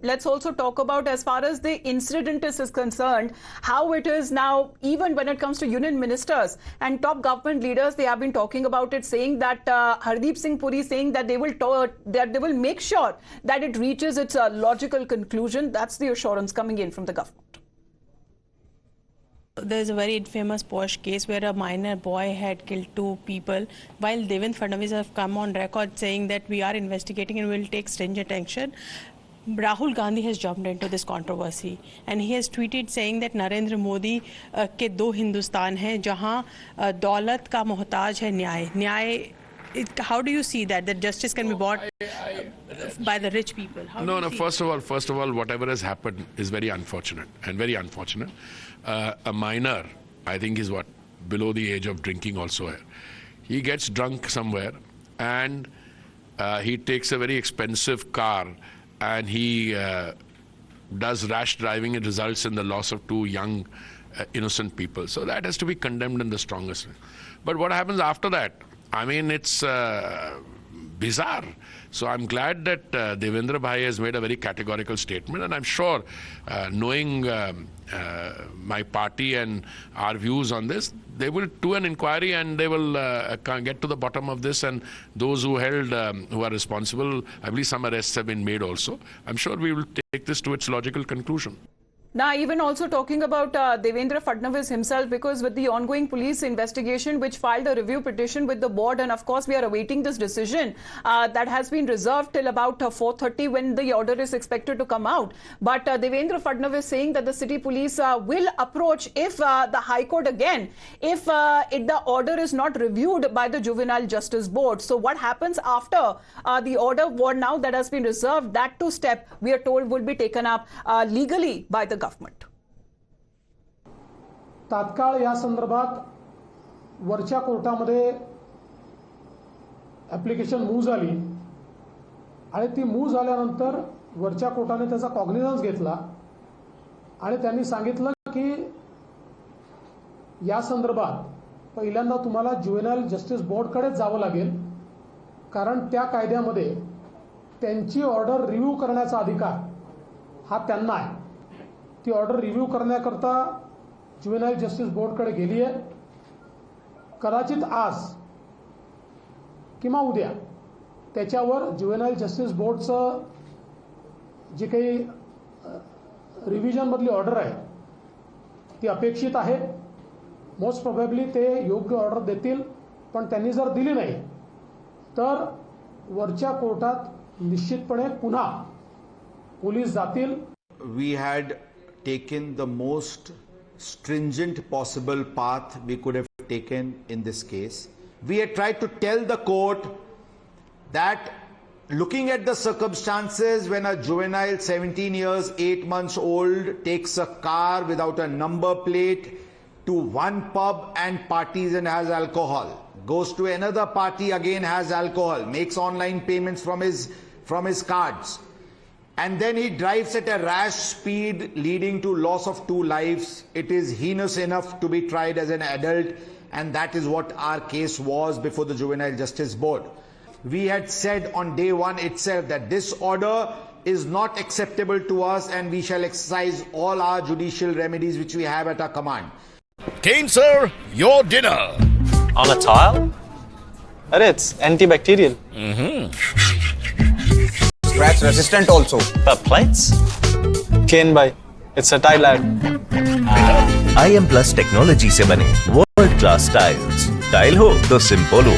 let's also talk about, as far as the incident is concerned, how it is now, even when it comes to union ministers and top government leaders, they have been talking about it, saying that Hardeep Singh Puri saying that they will make sure that it reaches its logical conclusion. That's the assurance coming in from the government. There's a very infamous Posh case where a minor boy had killed 2 people, while Devendra Fadnavis have come on record saying that we are investigating and will take stringent action. Rahul Gandhi has jumped into this controversy and he has tweeted saying that Narendra Modi के 2 हिंदुस्तान हैं जहां दौलत का मोहताज है न्याय. How do you see that justice can be bought by the rich people? No. First of all, whatever has happened is very unfortunate. A minor, I think, is below the age of drinking also here. He gets drunk somewhere and he takes a very expensive car and he does rash driving. It results in the loss of 2 young innocent people. So that has to be condemned in the strongest way. But what happens after that? I mean, it's bizarre. So I'm glad that Devendra Bhai has made a very categorical statement, and I'm sure, knowing my party and our views on this, they will do an inquiry and they will get to the bottom of this, and those who are responsible, I believe some arrests have been made also. I'm sure we will take this to its logical conclusion. Now, even also talking about Devendra Fadnavis himself, because with the ongoing police investigation, which filed a review petition with the board, and of course we are awaiting this decision that has been reserved till about 4:30 when the order is expected to come out. But Devendra Fadnavis saying that the city police will approach if the High Court again, if the order is not reviewed by the Juvenile Justice Board. So what happens after the order now that has been reserved, that 2 step we are told will be taken up legally by the government. तात्काळ या संदर्भात वरच्या कोर्टामध्ये application move झाली आणि ती move झाल्यानंतर वरच्या कोर्टाने त्याचा कॉग्निझन्स घेतला आणि त्यांनी सांगितलं की या संदर्भात पहिल्यांदा तुम्हाला ज्युव्हेनाइल जस्टिस बोर्डकडे जावं लागेल, कारण त्या कायद्यामध्ये त्यांची ऑर्डर रिव्ह्यू करण्याचा अधिकार हा त्यांना आहे. ती ऑर्डर रिव्ह्यू करण्याकरता ज्युव्हेनाइल जस्टिस बोर्डकडे गेली आहे. कदाचित आज किंवा उद्या त्याच्यावर ज्युव्हेनाइल जस्टिस बोर्डचं जे काही रिव्हिजनमधली ऑर्डर आहे ती अपेक्षित आहे. मोस्ट प्रोबेबली ते योग्य ऑर्डर देतील, पण त्यांनी जर दिली नाही तर वरच्या कोर्टात निश्चितपणे पुन्हा पोलीस जातील. We had taken the most stringent possible path we could have taken in this case. We had tried to tell the court that looking at the circumstances when a juvenile 17 years 8 months old takes a car without a number plate to one pub and parties and has alcohol, goes to another party, again has alcohol, makes online payments from his cards, and then he drives at a rash speed leading to loss of 2 lives, it is heinous enough to be tried as an adult, and that is what our case was before the Juvenile Justice Board. We had said on day 1 itself that this order is not acceptable to us and we shall exercise all our judicial remedies which we have at our command. Kane sir, your dinner. On a tile? It's antibacterial. Scratch resistant also. The plates? Kane bhai, it's a tile ad. IM Plus technology से बने world class tiles. Tile हो तो simple हो.